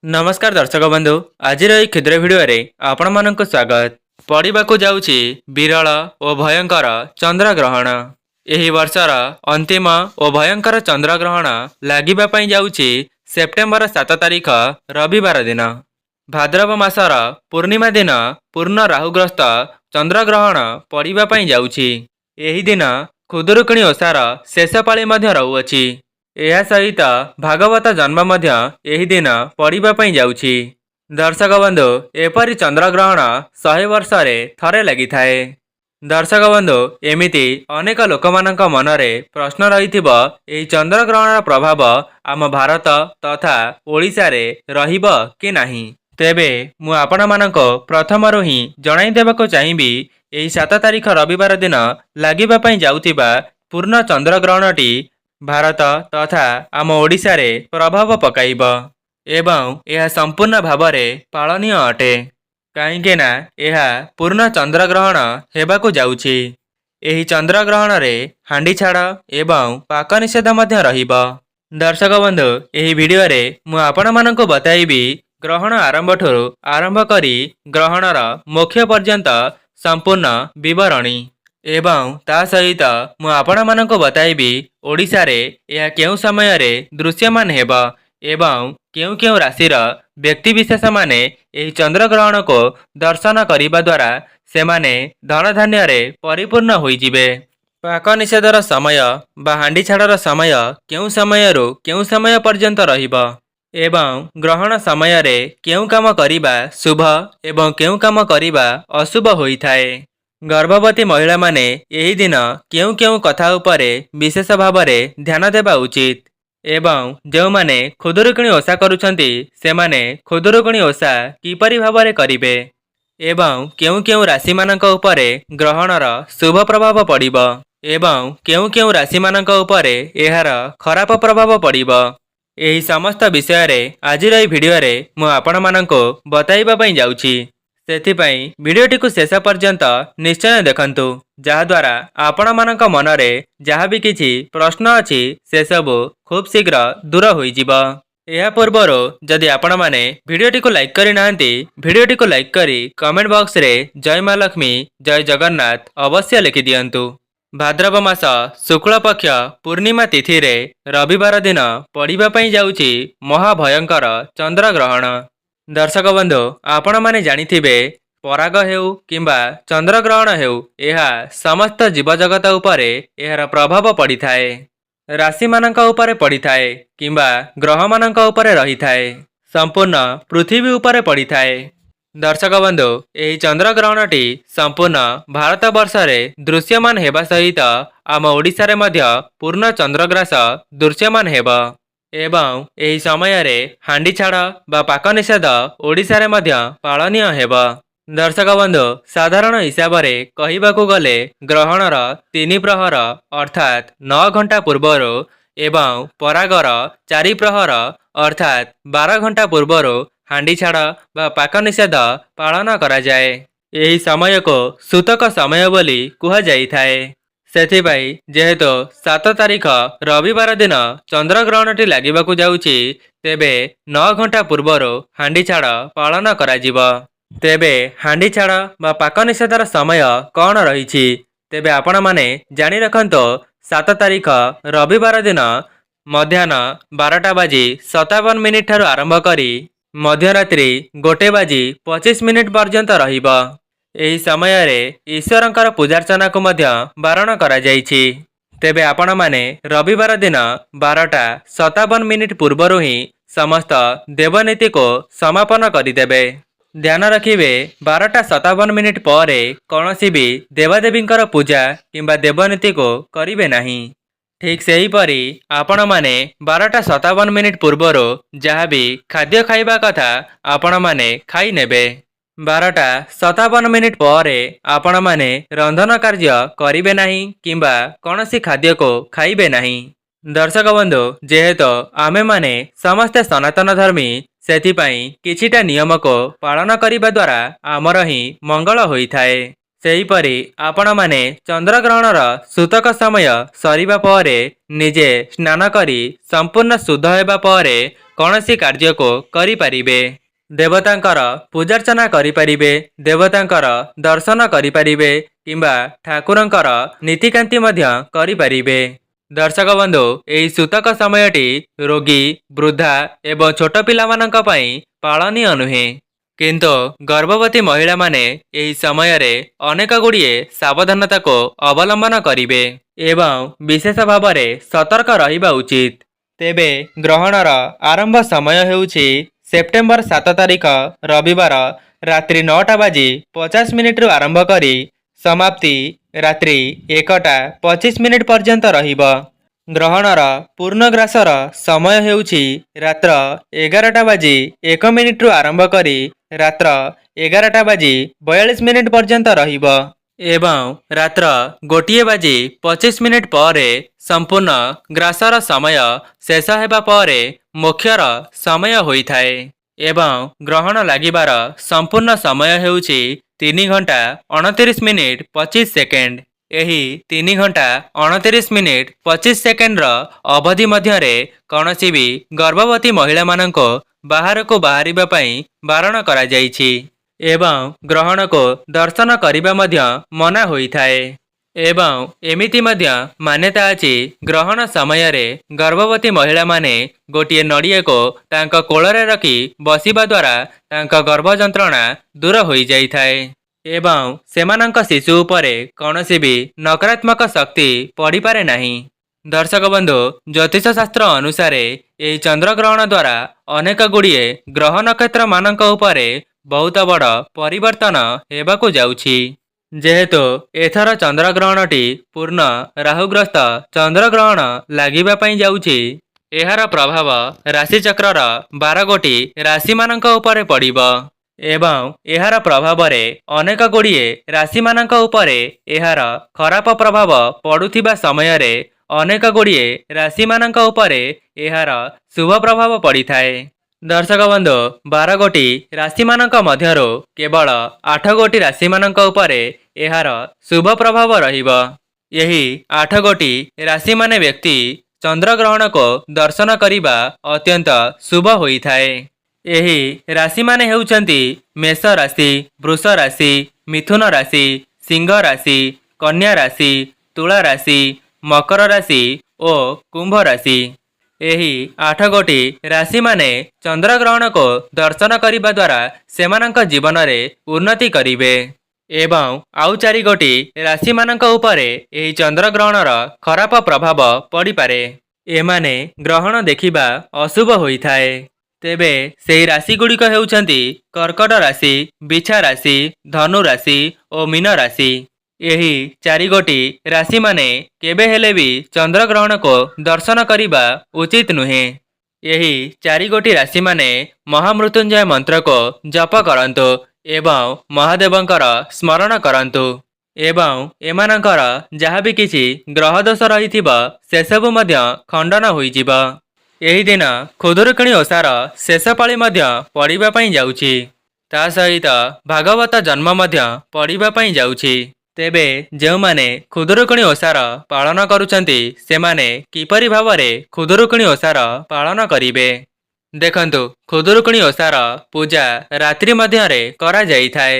नमस्कार दर्शक बंधु आज क्षुद्र भिडियो आपण मानक स्वागत। पड़ाकू जाऊँगी विरल और भयंकर चंद्रग्रहण। यही वर्षर अंतिम और भयंकर चंद्रग्रहण लगिबापी जाऊँगी सेप्टेम्बर 7 तारिख रविवार दिन। भाद्रव मासर पूर्णिमा दिन पूर्ण राहुग्रस्त चंद्रग्रहण पड़ापी जाऊँगी। यही दिन खुदुरुकुणी ओषार शेष पाଳି रहुअछि। यह सहित भागवत जन्म मध्य यही दिन पड़ापी जाऊँगी। दर्शक बंधु एपरी चंद्रग्रहण 100 वर्ष थरे लगी थाए। दर्शक बंधु एमिति अनेक लोक मानक मनरे प्रश्न रही चंद्रग्रहण प्रभाव आम भारत तथा ओडिशा रे रहिबो कि नाही। तेबे मु आपण मानको प्रथमरु ही जणाई देबाको चाहिबी एही 7 तारिख रविवार दिन लागिबापी जाउथिबा पूर्ण चंद्रग्रहणटी भारत तथा आम ओडिशा रे प्रभाव पकाइब एवं यह संपूर्ण भावरे पालनीय अटे। कहीं ना यह पूर्ण चंद्रग्रहण हेबाकू जाउछि। एही चंद्रग्रहण रे हांडी छाड़ एवं पाक निषेध मध्य रहिबो। दर्शक बंधु एही वीडियो रे मु आपण माननको बताइबी ग्रहण आरंभ करी ग्रहणर मुख्य पर्यंत संपूर्ण विवरणी एवं ता सहित मु आपण माननको बताइबी ओडिशा रे यह केउ समय रे दृश्यमान हेबो एवं केउ केउ राशिर व्यक्ति विशेष माने एही चंद्रग्रहण को दर्शन करिबा द्वारा सेमाने धन धान्य रे परिपूर्ण होई जिवे। पाक निषेधर समय बा हांडी छाड़र समय केउ समयरु केउ समय पर्यंत रहिबो एवं ग्रहण समय रे केउ काम करिबा शुभ एवं केउ काम करिबा अशुभ होई थाए। गर्भवती महिला माने यही दिन केउ केउ कथा उपरे विशेष भावरे ध्यान देबा उचित एवं जो माने खुदुरुकुणी ओषा करुछंती सेमाने खुदुरुकुणी ओषा किपरि भावरे करिवे एवं केउ केउ राशि मानक उपरे ग्रहणर शुभ प्रभाव पड़िबो एवं केउ केउ राशि मानक उपरे एहार खराब प्रभाव पड़िबो। एही समस्त विषय रे आजिर एही वीडियो रे मु आपण माननको बताइबा पई जाउछि। सेथिपाई वीडियोटी को शेष पर्यंत निश्चय देखंतु जहाद्वारा आपण मानक मनरे जहाँ भी किछि प्रश्न अछि से सबु खूब शीघ्र दूर होई जिवो। यह पूर्वर जदि आपण माने वीडियोटी को लाइक करि नाहंती वीडियोटी को लाइक करी कमेंट बॉक्स रे जय मां लक्ष्मी जय जगन्नाथ अवश्य लिखि दियंतु। भाद्रव मास शुक्ल पक्ष पूर्णिमा तिथि रे रविवार दिन पड़िबा पई जाउछि महाभयंकर चंद्रग्रहण। दर्शक बंधु आपण माने जानिथिबे पराग हेउ किंबा चंद्रग्रहण हेउ यह समस्त जीवजगत उपरे एहार प्रभाव पड़ी थाए। राशि मानक उपरे पड़ी थाए किंबा ग्रह मानक उपरे रही थाए संपूर्ण पृथ्वी उपरे पड़ी थाए। दर्शक बंधु एही चंद्रग्रहणटी संपूर्ण भारत वर्ष रे दृश्यमान हेबा सहित आम ओडिशा रे मध्य पूर्ण चंद्रग्रास दृश्यमान हेबो एवं एही समय रे हांडी छाड़ बा पाक निषेध ओडिशा रे मध्य पालनीय हेबो। दर्शक बंधु साधारण हिसाब रे कहिबाकू गले ग्रहणर 3 प्रहर अर्थात 9 घंटा पूर्वर एवं परागर 4 प्रहर अर्थात 12 घंटा पूर्वर हांडी छाड़ बा पाक निषेध पालन करा जाए। एही समय को सूतक समय बोली कुहा जाई थाए। सेथिपाई जेहेतु 7 तारिख रविवार दिन चंद्रग्रहणटी लागिबाकू जाउछि तेबे 9 घंटा पूर्वर हांडी छाड़ पालन करा जिवो। तेबे हांडी छाड़ बा पाक निषेधर समय कौन रही तेबे आपण माने जानी रखंतो 7 तारिख रविवार दिन मध्याह्न 12:57 ठारू आरंभ करी मध्यरात्रि 1:25 पर्यंत रहिबो। एही समय रे ईश्वरंकर पूजार्चना को मध्य बारण करा जाइछि। तेबे आपण माने रविवार दिन 12:57 पूर्वरु ही समस्त देवनीति को समापन करिदेबे। ध्यान रखिबे 12:57 पर कौनसी भी देवादेवींकर पूजा किंबा देवनीति को करिवे नाही। ठीक सेही परी आपण माने 12:57 पूर्वरु जहाँ भी खाद्य खाइबा कथा आपण माने खाई नेबे। 12:57 पर आपण माने रंधन कार्य करिवे नाही किंबा कौनसी खाद्य को खाइबे नाही। दर्शक बंधु जेहेतु आमे माने समस्ते सनातन धर्मी सेथिपाई किछिटा नियम को पालन करिबा द्वारा आमर ही मंगल होई थाए। ସେହିପରି ଆପଣମାନେ ଚନ୍ଦ୍ରଗ୍ରହଣର ସୂତକ ସମୟ ସରିବା ପରେ ନିଜେ ସ୍ନାନ କରି ସମ୍ପୂର୍ଣ୍ଣ ଶୁଦ୍ଧ ହେବା ପରେ କୌଣସି କାର୍ଯ୍ୟକୁ କରିପାରିବେ। ଦେବତାଙ୍କର ପୂଜାର୍ଚ୍ଚନା କରିପାରିବେ, ଦେବତାଙ୍କର ଦର୍ଶନ କରିପାରିବେ କିମ୍ବା ଠାକୁରଙ୍କର ନୀତିକାନ୍ତି ମଧ୍ୟ କରିପାରିବେ। ଦର୍ଶକ ବନ୍ଧୁ, ଏହି ସୂତକ ସମୟଟି ରୋଗୀ, ବୃଦ୍ଧା ଏବଂ ଛୋଟ ପିଲାମାନଙ୍କ ପାଇଁ ପାଳନୀୟ ନୁହେଁ। କିନ୍ତୁ ଗର୍ଭବତୀ ମହିଳାମାନେ ଏହି ସମୟରେ ଅନେକ ଗୁଡ଼ିଏ ସାବଧାନତାକୁ ଅବଲମ୍ବନ କରିବେ ଏବଂ ବିଶେଷ ଭାବରେ ସତର୍କ ରହିବା ଉଚିତ। ତେବେ ଗ୍ରହଣର ଆରମ୍ଭ ସମୟ ହେଉଛି ସେପ୍ଟେମ୍ବର 7 ତାରିଖ ରବିବାର ରାତ୍ରି 9:50 ଆରମ୍ଭ କରି ସମାପ୍ତି ରାତ୍ରି 1:25 ପର୍ଯ୍ୟନ୍ତ ରହିବ। ଗ୍ରହଣର ପୂର୍ଣ୍ଣଗ୍ରାସର ସମୟ ହେଉଛି ରାତ୍ର 11:01 ଆରମ୍ଭ କରି ରାତ୍ର 11:42 ପର୍ଯ୍ୟନ୍ତ ରହିବ ଏବଂ ରାତ୍ର 1:25 ପରେ ସମ୍ପୂର୍ଣ୍ଣ ଗ୍ରାସର ସମୟ ଶେଷ ହେବା ପରେ ମୋକ୍ଷର ସମୟ ହୋଇଥାଏ ଏବଂ ଗ୍ରହଣ ଲାଗିବାର ସମ୍ପୂର୍ଣ୍ଣ ସମୟ ହେଉଛି 3 ଘଣ୍ଟା 29 ମିନିଟ୍ 25 ସେକେଣ୍ଡ। ଏହି 3 ଘଣ୍ଟା 29 ମିନିଟ୍ 25 ସେକେଣ୍ଡର ଅବଧି ମଧ୍ୟରେ କୌଣସି ବି ଗର୍ଭବତୀ ମହିଳାମାନଙ୍କୁ ବାହାରକୁ ବାହାରିବା ପାଇଁ ବାରଣ କରାଯାଇଛି ଏବଂ ଗ୍ରହଣକୁ ଦର୍ଶନ କରିବା ମଧ୍ୟ ମନା ହୋଇଥାଏ। ଏବଂ ଏମିତି ମଧ୍ୟ ମାନ୍ୟତା ଅଛି, ଗ୍ରହଣ ସମୟରେ ଗର୍ଭବତୀ ମହିଳାମାନେ ଗୋଟିଏ ନଡ଼ିଆକୁ ତାଙ୍କ କୋଳରେ ରଖି ବସିବା ଦ୍ୱାରା ତାଙ୍କ ଗର୍ଭ ଯନ୍ତ୍ରଣା ଦୂର ହୋଇଯାଇଥାଏ ଏବଂ ସେମାନଙ୍କ ଶିଶୁ ଉପରେ କୌଣସି ବି ନକାରାତ୍ମକ ଶକ୍ତି ପଡ଼ିପାରେ ନାହିଁ। ଦର୍ଶକ ବନ୍ଧୁ, ଜ୍ୟୋତିଷ ଶାସ୍ତ୍ର ଅନୁସାରେ ଏହି ଚନ୍ଦ୍ରଗ୍ରହଣ ଦ୍ୱାରା ଅନେକ ଗୁଡ଼ିଏ ଗ୍ରହ ନକ୍ଷତ୍ରମାନଙ୍କ ଉପରେ ବହୁତ ବଡ଼ ପରିବର୍ତ୍ତନ ହେବାକୁ ଯାଉଛି। ଯେହେତୁ ଏଥର ଚନ୍ଦ୍ରଗ୍ରହଣଟି ପୂର୍ଣ୍ଣ ରାହୁଗ୍ରସ୍ତ ଚନ୍ଦ୍ରଗ୍ରହଣ ଲାଗିବା ପାଇଁ ଯାଉଛି, ଏହାର ପ୍ରଭାବ ରାଶିଚକ୍ରର 12 ଗୋଟି ରାଶିମାନଙ୍କ ଉପରେ ପଡ଼ିବ ଏବଂ ଏହାର ପ୍ରଭାବରେ ଅନେକ ଗୁଡ଼ିଏ ରାଶିମାନଙ୍କ ଉପରେ ଏହାର ଖରାପ ପ୍ରଭାବ ପଡ଼ୁଥିବା ସମୟରେ ଅନେକ ଗୁଡ଼ିଏ ରାଶିମାନଙ୍କ ଉପରେ ଏହାର ଶୁଭ ପ୍ରଭାବ ପଡ଼ିଥାଏ। ଦର୍ଶକ ବନ୍ଧୁ, 12 ଗୋଟି ରାଶିମାନଙ୍କ ମଧ୍ୟରୁ କେବଳ 8 ଗୋଟି ରାଶିମାନଙ୍କ ଉପରେ ଏହାର ଶୁଭ ପ୍ରଭାବ ରହିବ। ଏହି 8 ଗୋଟି ରାଶିମାନେ ବ୍ୟକ୍ତି ଚନ୍ଦ୍ରଗ୍ରହଣକୁ ଦର୍ଶନ କରିବା ଅତ୍ୟନ୍ତ ଶୁଭ ହୋଇଥାଏ। ଏହି ରାଶିମାନେ ହେଉଛନ୍ତି ମେଷ ରାଶି, ବୃଷ ରାଶି, ମିଥୁନ ରାଶି, ସିଂହ ରାଶି, କନ୍ୟା ରାଶି, ତୁଳା ରାଶି, ମକର ରାଶି ଓ କୁମ୍ଭ ରାଶି। ଏହି 8 ଗୋଟି ରାଶିମାନେ ଚନ୍ଦ୍ରଗ୍ରହଣକୁ ଦର୍ଶନ କରିବା ଦ୍ୱାରା ସେମାନଙ୍କ ଜୀବନରେ ଉନ୍ନତି କରିବେ ଏବଂ ଆଉ 4 ଗୋଟି ରାଶିମାନଙ୍କ ଉପରେ ଏହି ଚନ୍ଦ୍ରଗ୍ରହଣର ଖରାପ ପ୍ରଭାବ ପଡ଼ିପାରେ। ଏମାନେ ଗ୍ରହଣ ଦେଖିବା ଅଶୁଭ ହୋଇଥାଏ। ତେବେ ସେହି ରାଶିଗୁଡ଼ିକ ହେଉଛନ୍ତି କର୍କଟ ରାଶି, ବିଛା ରାଶି, ଧନୁ ରାଶି ଓ ମୀନ ରାଶି। ଏହି 4 ଗୋଟି ରାଶିମାନେ କେବେ ହେଲେ ବି ଚନ୍ଦ୍ରଗ୍ରହଣକୁ ଦର୍ଶନ କରିବା ଉଚିତ ନୁହେଁ। ଏହି 4 ଗୋଟି ରାଶିମାନେ ମହାମୃତ୍ୟୁଞ୍ଜୟ ମନ୍ତ୍ରକୁ ଜପ କରନ୍ତୁ ଏବଂ ମହାଦେବଙ୍କର ସ୍ମରଣ କରନ୍ତୁ ଏବଂ ଏମାନଙ୍କର ଯାହା ବି କିଛି ଗ୍ରହ ଦୋଷ ରହିଥିବ ସେସବୁ ମଧ୍ୟ ଖଣ୍ଡନ ହୋଇଯିବ। ଏହି ଦିନ ଖୁଦୁରୁକୁଣୀ ଓଷାର ଶେଷ ପାଳି ମଧ୍ୟ ପଡ଼ିବା ପାଇଁ ଯାଉଛି। ତା ସହିତ ଭାଗବତ ଜନ୍ମ ମଧ୍ୟ ପଡ଼ିବା ପାଇଁ ଯାଉଛି। ତେବେ ଯେଉଁମାନେ ଖୁଦୁରୁକୁଣୀ ଓଷାର ପାଳନ କରୁଛନ୍ତି ସେମାନେ କିପରି ଭାବରେ ଖୁଦୁରୁକୁଣୀ ଓଷାର ପାଳନ କରିବେ? ଦେଖନ୍ତୁ, ଖୁଦୁରୁକୁଣୀ ଓଷାର ପୂଜା ରାତ୍ରି ମଧ୍ୟରେ କରାଯାଇଥାଏ।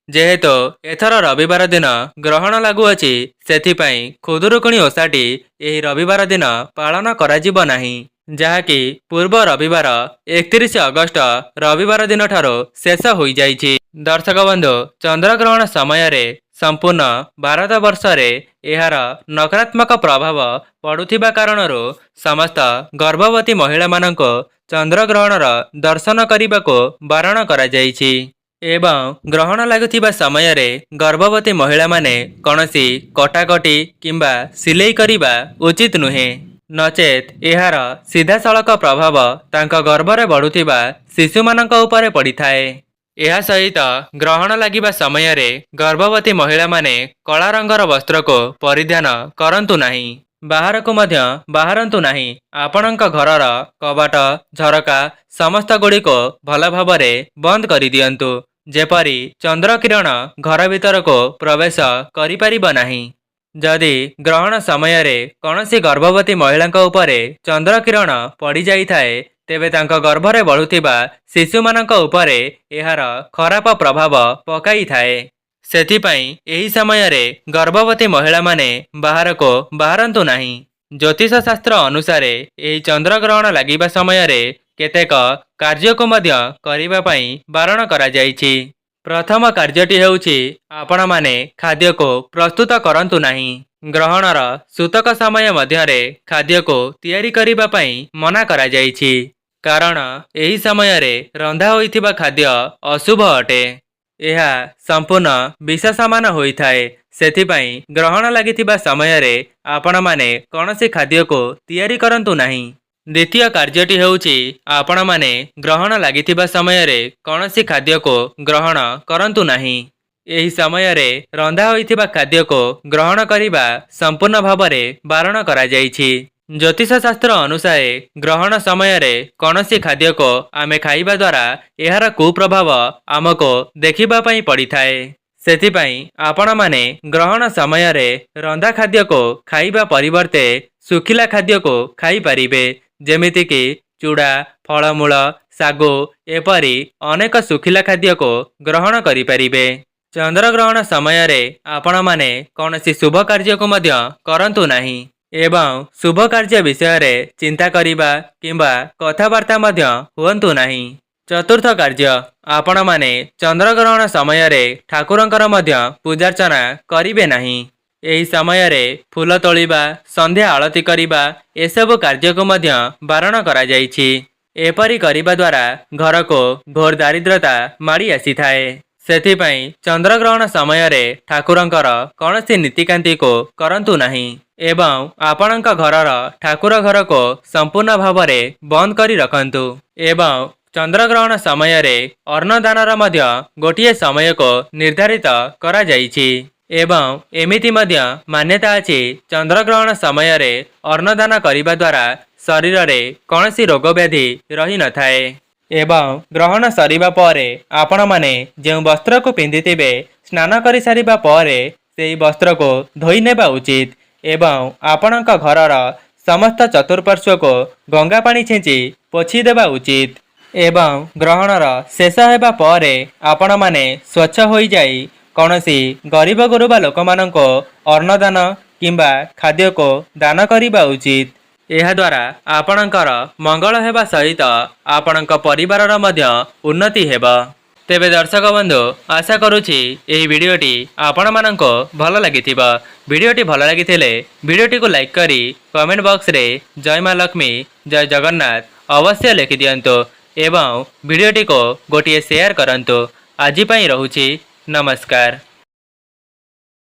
ଯେହେତୁ ଏଥର ରବିବାର ଦିନ ଗ୍ରହଣ ଲାଗୁଅଛି, ସେଥିପାଇଁ ଖୁଦୁରୁକୁଣୀ ଓଷାଟି ଏହି ରବିବାର ଦିନ ପାଳନ କରାଯିବ ନାହିଁ, ଯାହାକି ପୂର୍ବ ରବିବାର 31 ଅଗଷ୍ଟ ରବିବାର ଦିନଠାରୁ ଶେଷ ହୋଇଯାଇଛି। ଦର୍ଶକ ବନ୍ଧୁ, ଚନ୍ଦ୍ରଗ୍ରହଣ ସମୟରେ ସମ୍ପୂର୍ଣ୍ଣ ଭାରତ ବର୍ଷରେ ଏହାର ନକାରାତ୍ମକ ପ୍ରଭାବ ପଡ଼ୁଥିବା କାରଣରୁ ସମସ୍ତ ଗର୍ଭବତୀ ମହିଳାମାନଙ୍କୁ ଚନ୍ଦ୍ରଗ୍ରହଣର ଦର୍ଶନ କରିବାକୁ ବାରଣ କରାଯାଇଛି ଏବଂ ଗ୍ରହଣ ଲାଗୁଥିବା ସମୟରେ ଗର୍ଭବତୀ ମହିଳାମାନେ କୌଣସି କଟାକଟି କିମ୍ବା ସିଲେଇ କରିବା ଉଚିତ ନୁହେଁ, ନଚେତ୍ ଏହାର ସିଧାସଳଖ ପ୍ରଭାବ ତାଙ୍କ ଗର୍ଭରେ ବଢ଼ୁଥିବା ଶିଶୁମାନଙ୍କ ଉପରେ ପଡ଼ିଥାଏ। ଏହା ସହିତ ଗ୍ରହଣ ଲାଗିବା ସମୟରେ ଗର୍ଭବତୀ ମହିଳାମାନେ କଳା ରଙ୍ଗର ବସ୍ତ୍ରକୁ ପରିଧାନ କରନ୍ତୁ ନାହିଁ। ବାହାରକୁ ମଧ୍ୟ ବାହାରନ୍ତୁ ନାହିଁ। ଆପଣଙ୍କ ଘରର କବାଟ, ଝରକା ସମସ୍ତ ଗୁଡ଼ିକୁ ଭଲ ଭାବରେ ବନ୍ଦ କରିଦିଅନ୍ତୁ। ଯେପରି ଚନ୍ଦ୍ର କିରଣ ଘର ଭିତରକୁ ପ୍ରବେଶ କରିପାରିବ ନାହିଁ। ଯଦି ଗ୍ରହଣ ସମୟରେ କୌଣସି ଗର୍ଭବତୀ ମହିଳାଙ୍କ ଉପରେ ଚନ୍ଦ୍ର କିରଣ ପଡ଼ିଯାଇଥାଏ ତେବେ ତାଙ୍କ ଗର୍ଭରେ ବଢୁଥିବା ଶିଶୁମାନଙ୍କ ଉପରେ ଏହାର ଖରାପ ପ୍ରଭାବ ପକାଇଥାଏ। ସେଥିପାଇଁ ଏହି ସମୟରେ ଗର୍ଭବତୀ ମହିଳାମାନେ ବାହାରକୁ ବାହାରନ୍ତୁ ନାହିଁ। ଜ୍ୟୋତିଷ ଶାସ୍ତ୍ର ଅନୁସାରେ ଏହି ଚନ୍ଦ୍ରଗ୍ରହଣ ଲାଗିବା ସମୟରେ କେତେକ କାର୍ଯ୍ୟକୁ ମଧ୍ୟ କରିବା ପାଇଁ ବାରଣ କରାଯାଇଛି। ପ୍ରଥମ କାର୍ଯ୍ୟଟି ହେଉଛି ଆପଣମାନେ ଖାଦ୍ୟକୁ ପ୍ରସ୍ତୁତ କରନ୍ତୁ ନାହିଁ। ଗ୍ରହଣର ସୂତକ ସମୟ ମଧ୍ୟରେ ଖାଦ୍ୟକୁ ତିଆରି କରିବା ପାଇଁ ମନା କରାଯାଇଛି, କାରଣ ଏହି ସମୟରେ ରନ୍ଧା ହୋଇଥିବା ଖାଦ୍ୟ ଅଶୁଭ ଅଟେ। ଏହା ସମ୍ପୂର୍ଣ୍ଣ ବିଷ ସମାନ ହୋଇଥାଏ। ସେଥିପାଇଁ ଗ୍ରହଣ ଲାଗିଥିବା ସମୟରେ ଆପଣମାନେ କୌଣସି ଖାଦ୍ୟକୁ ତିଆରି କରନ୍ତୁ ନାହିଁ। ଦ୍ୱିତୀୟ କାର୍ଯ୍ୟଟି ହେଉଛି ଆପଣମାନେ ଗ୍ରହଣ ଲାଗିଥିବା ସମୟରେ କୌଣସି ଖାଦ୍ୟକୁ ଗ୍ରହଣ କରନ୍ତୁ ନାହିଁ। ଏହି ସମୟରେ ରନ୍ଧା ହୋଇଥିବା ଖାଦ୍ୟକୁ ଗ୍ରହଣ କରିବା ସମ୍ପୂର୍ଣ୍ଣ ଭାବରେ ବାରଣ କରାଯାଇଛି। ଜ୍ୟୋତିଷ ଶାସ୍ତ୍ର ଅନୁସାରେ ଗ୍ରହଣ ସମୟରେ କୌଣସି ଖାଦ୍ୟକୁ ଆମେ ଖାଇବା ଦ୍ୱାରା ଏହାର କୁପ୍ରଭାବ ଆମକୁ ଦେଖିବା ପାଇଁ ପଡ଼ିଥାଏ। ସେଥିପାଇଁ ଆପଣମାନେ ଗ୍ରହଣ ସମୟରେ ରନ୍ଧା ଖାଦ୍ୟକୁ ଖାଇବା ପରିବର୍ତ୍ତେ ଶୁଖିଲା ଖାଦ୍ୟକୁ ଖାଇପାରିବେ। ଯେମିତିକି ଚୁଡ଼ା, ଫଳମୂଳ, ଶାଗୁ ଏପରି ଅନେକ ଶୁଖିଲା ଖାଦ୍ୟକୁ ଗ୍ରହଣ କରିପାରିବେ। ଚନ୍ଦ୍ରଗ୍ରହଣ ସମୟରେ ଆପଣମାନେ କୌଣସି ଶୁଭ କାର୍ଯ୍ୟକୁ ମଧ୍ୟ କରନ୍ତୁ ନାହିଁ ଏବଂ ଶୁଭ କାର୍ଯ୍ୟ ବିଷୟରେ ଚିନ୍ତା କରିବା କିମ୍ବା କଥାବାର୍ତ୍ତା ମଧ୍ୟ ହୁଅନ୍ତୁ ନାହିଁ। ଚତୁର୍ଥ କାର୍ଯ୍ୟ, ଆପଣମାନେ ଚନ୍ଦ୍ରଗ୍ରହଣ ସମୟରେ ଠାକୁରଙ୍କର ମଧ୍ୟ ପୂଜାର୍ଚ୍ଚନା କରିବେ ନାହିଁ। ଏହି ସମୟରେ ଫୁଲ ତୋଳିବା, ସନ୍ଧ୍ୟା ଆଳତି କରିବା ଏସବୁ କାର୍ଯ୍ୟକୁ ମଧ୍ୟ ବାରଣ କରାଯାଇଛି। ଏପରି କରିବା ଦ୍ୱାରା ଘରକୁ ଘୋର ଦାରିଦ୍ର୍ୟତା ମାଡ଼ି ଆସିଥାଏ। ସେଥିପାଇଁ ଚନ୍ଦ୍ରଗ୍ରହଣ ସମୟରେ ଠାକୁରଙ୍କର କୌଣସି ନୀତିକାନ୍ତିକୁ କରନ୍ତୁ ନାହିଁ ଏବଂ ଆପଣଙ୍କ ଘରର ଠାକୁର ଘରକୁ ସମ୍ପୂର୍ଣ୍ଣ ଭାବରେ ବନ୍ଦ କରି ରଖନ୍ତୁ। ଏବଂ ଚନ୍ଦ୍ରଗ୍ରହଣ ସମୟରେ ଅନ୍ନଦାନର ମଧ୍ୟ ଗୋଟିଏ ସମୟକୁ ନିର୍ଦ୍ଧାରିତ କରାଯାଇଛି ଏବଂ ଏମିତି ମଧ୍ୟ ମାନ୍ୟତା ଅଛି ଚନ୍ଦ୍ରଗ୍ରହଣ ସମୟରେ ଅନ୍ନଦାନ କରିବା ଦ୍ୱାରା ଶରୀରରେ କୌଣସି ରୋଗ ବ୍ୟାଧି ରହିନଥାଏ। ଏବଂ ଗ୍ରହଣ ସରିବା ପରେ ଆପଣମାନେ ଯେଉଁ ବସ୍ତ୍ରକୁ ପିନ୍ଧିଥିବେ ସ୍ନାନ କରିସାରିବା ପରେ ସେହି ବସ୍ତ୍ରକୁ ଧୋଇ ନେବା ଉଚିତ ଏବଂ ଆପଣଙ୍କ ଘରର ସମସ୍ତ ଚତୁଃପାର୍ଶ୍ୱକୁ ଗଙ୍ଗା ପାଣି ଛିଞ୍ଚି ପୋଛି ଦେବା ଉଚିତ। ଏବଂ ଗ୍ରହଣର ଶେଷ ହେବା ପରେ ଆପଣମାନେ ସ୍ୱଚ୍ଛ ହୋଇଯାଇ କୌଣସି ଗରିବ ଗୁରୁବା ଲୋକମାନଙ୍କୁ ଅନ୍ନଦାନ କିମ୍ବା ଖାଦ୍ୟକୁ ଦାନ କରିବା ଉଚିତ। ଏହାଦ୍ୱାରା ଆପଣଙ୍କର ମଙ୍ଗଳ ହେବା ସହିତ ଆପଣଙ୍କ ପରିବାରର ମଧ୍ୟ ଉନ୍ନତି ହେବ। ତେବେ ଦର୍ଶକ ବନ୍ଧୁ, ଆଶା କରୁଛି ଏହି ଭିଡ଼ିଓଟି ଆପଣମାନଙ୍କୁ ଭଲ ଲାଗିଥିବ। ଭିଡ଼ିଓଟି ଭଲ ଲାଗିଥିଲେ ଭିଡ଼ିଓଟିକୁ ଲାଇକ୍ କରି କମେଣ୍ଟ ବକ୍ସରେ ଜୟ ମା ଲକ୍ଷ୍ମୀ, ଜୟ ଜଗନ୍ନାଥ ଅବଶ୍ୟ ଲେଖିଦିଅନ୍ତୁ ଏବଂ ଭିଡ଼ିଓଟିକୁ ଗୋଟିଏ ସେୟାର କରନ୍ତୁ। ଆଜି ପାଇଁ ରହୁଛି, ନମସ୍କାର।